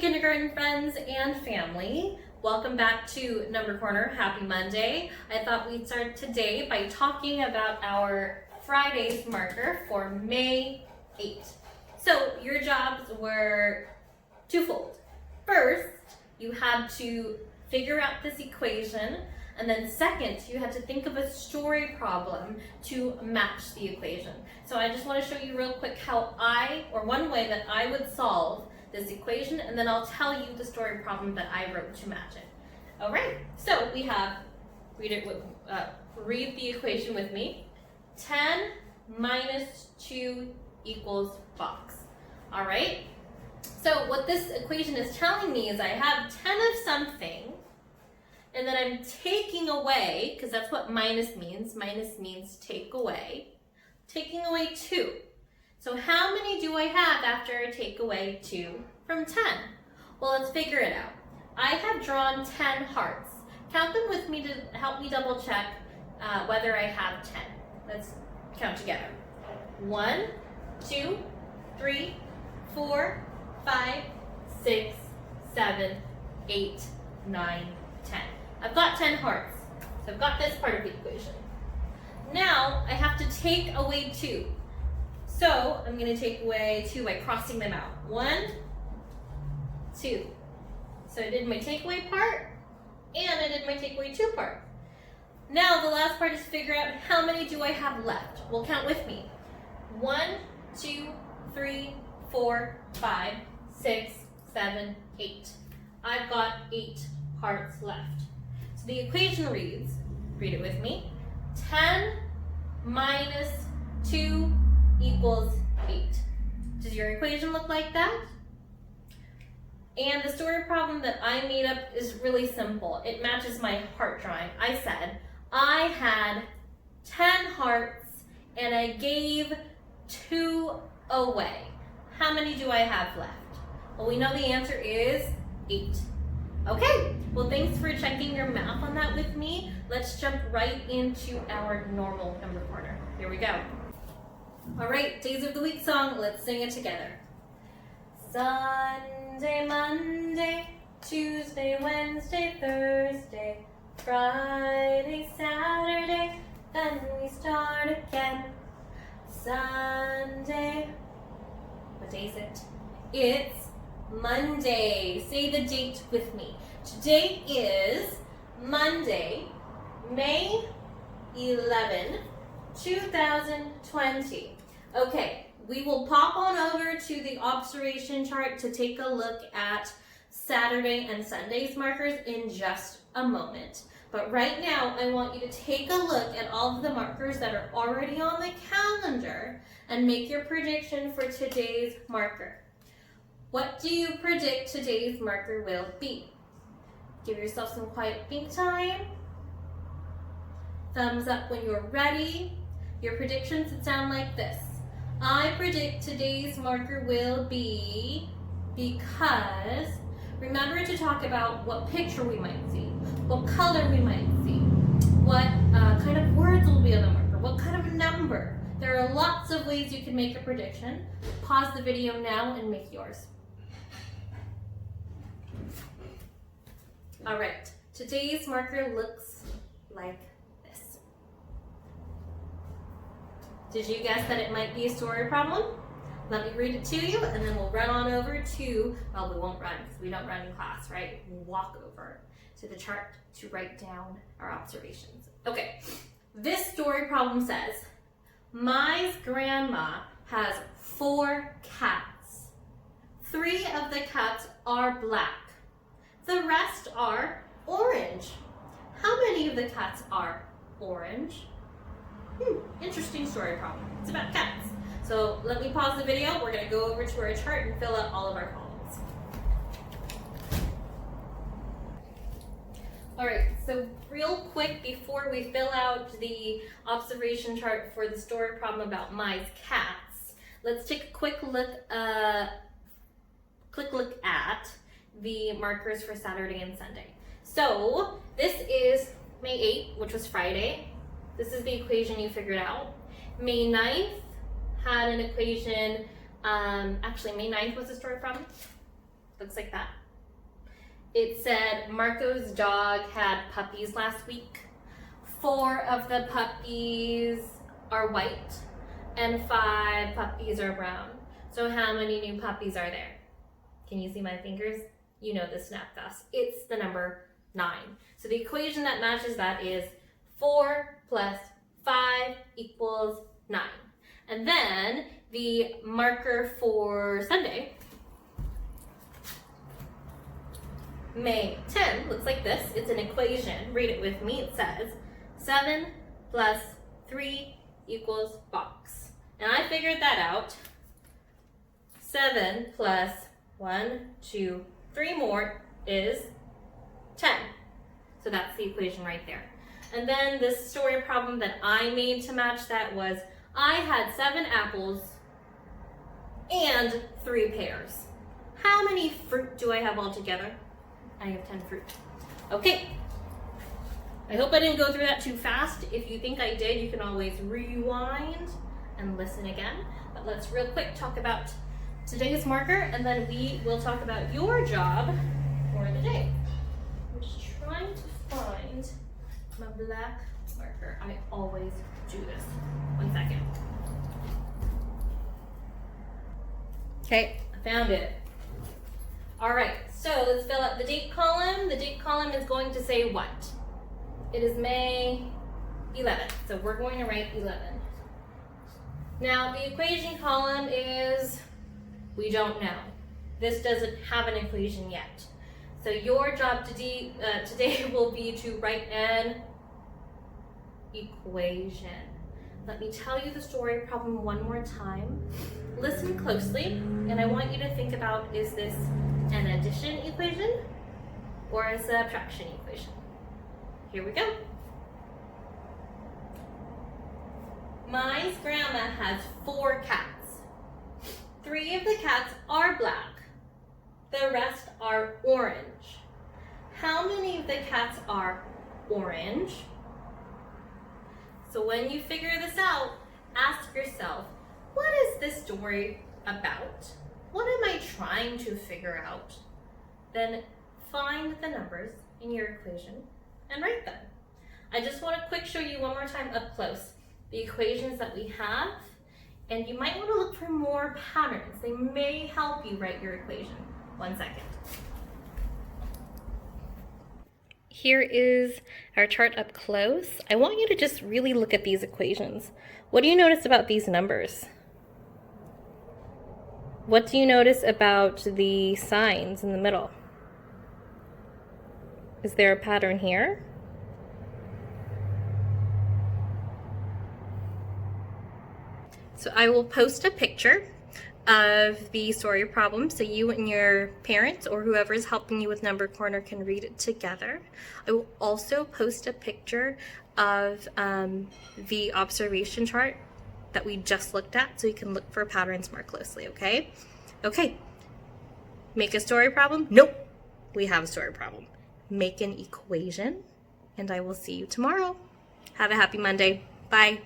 Hey kindergarten friends and family, welcome back to Number Corner. Happy Monday. I thought we'd start today by talking about our Friday's marker for May 8th. So your jobs were twofold. First, you had to figure out this equation, and then second, you had to think of a story problem to match the equation. So I just want to show you real quick how one way that I would solve this equation, and then I'll tell you the story problem that I wrote to match it. All right, so we have, read the equation with me. 10 minus 2 equals box. All right, so what this equation is telling me is I have 10 of something, and then I'm taking away, because that's what minus means. Minus means take away. Taking away 2. So how many do I have after I take away 2 from 10? Well, let's figure it out. I have drawn 10 hearts. Count them with me to help me double check whether I have 10. Let's count together. 1, 2, 3, 4, 5, 6, 7, 8, 9, 10. I've got 10 hearts. So I've got this part of the equation. Now I have to take away 2. So I'm going to take away 2 by crossing them out. 1, 2. So I did my takeaway part, and I did my takeaway 2 part. Now the last part is to figure out how many do I have left. Well, count with me. 1, 2, 3, 4, 5, 6, 7, 8. I've got 8 hearts left. So the equation reads, read it with me, 10 minus 2 equals 8. Does your equation look like that? And the story problem that I made up is really simple. It matches my heart drawing. I said I had 10 hearts and I gave 2 away. How many do I have left? Well, we know the answer is 8. Okay, well, thanks for checking your math on that with me. Let's jump right into our normal number corner. Here we go. All right, days of the week song, let's sing it together. Sunday, Monday, Tuesday, Wednesday, Thursday, Friday, Saturday, then we start again. Sunday, what day is it? It's Monday. Say the date with me. Today is Monday, May 11, 2020. Okay, we will pop on over to the observation chart to take a look at Saturday and Sunday's markers in just a moment. But right now, I want you to take a look at all of the markers that are already on the calendar and make your prediction for today's marker. What do you predict today's marker will be? Give yourself some quiet think time. Thumbs up when you're ready. Your predictions would sound like this. I predict today's marker will be because, remember to talk about what picture we might see, what color we might see, what kind of words will be on the marker, what kind of number. There are lots of ways you can make a prediction. Pause the video now and make yours. All right, today's marker looks like this. Did you guess that it might be a story problem? Let me read it to you, and then we'll run on over to, well, we won't run because we don't run in class, right? We'll walk over to the chart to write down our observations. Okay, this story problem says, my grandma has 4 cats. 3 of the cats are black. The rest are orange. How many of the cats are orange? Interesting story problem. It's about cats. So let me pause the video. We're going to go over to our chart and fill out all of our columns. All right, so real quick before we fill out the observation chart for the story problem about Mai's cats, let's take a quick look at the markers for Saturday and Sunday. So this is May 8th, which was Friday. This is the equation you figured out. May 9th had an equation, actually May 9th was the story problem. Looks like that. It said Marco's dog had puppies last week. 4 of the puppies are white and 5 puppies are brown. So how many new puppies are there? Can you see my fingers? You know the snap fast. It's the number 9. So the equation that matches that is 4 plus 5 equals 9. And then the marker for Sunday, May 10, looks like this. It's an equation. Read it with me. It says 7 plus 3 equals box. And I figured that out. 7 plus 1, 2, 3 more is 10. So that's the equation right there. And then this story problem that I made to match that was I had 7 apples and 3 pears. How many fruit do I have altogether? I have 10 fruit. Okay. I hope I didn't go through that too fast. If you think I did, you can always rewind and listen again. But let's real quick talk about today's marker, and then we will talk about your job for the day. I'm just trying to find my black marker. I always do this. 1 second. Okay, I found it. All right, so let's fill out the date column. The date column is going to say what? It is May 11th, so we're going to write 11. Now, the equation column is, we don't know. This doesn't have an equation yet. So your job today will be to write an equation. Let me tell you the story problem one more time. Listen closely, and I want you to think about, is this an addition equation or a subtraction equation? Here we go. My grandma has 4 cats. 3 of the cats are black. The rest are orange. How many of the cats are orange? So when you figure this out, ask yourself, what is this story about? What am I trying to figure out? Then find the numbers in your equation and write them. I just want to quick show you one more time up close the equations that we have, and you might want to look for more patterns. They may help you write your equation. 1 second. Here is our chart up close. I want you to just really look at these equations. What do you notice about these numbers? What do you notice about the signs in the middle? Is there a pattern here? So I will post a picture of the story problem so you and your parents or whoever is helping you with Number Corner can read it together. I will also post a picture of the observation chart that we just looked at so you can look for patterns more closely, okay? Okay. Make a story problem? Nope. We have a story problem. Make an equation, and I will see you tomorrow. Have a happy Monday. Bye.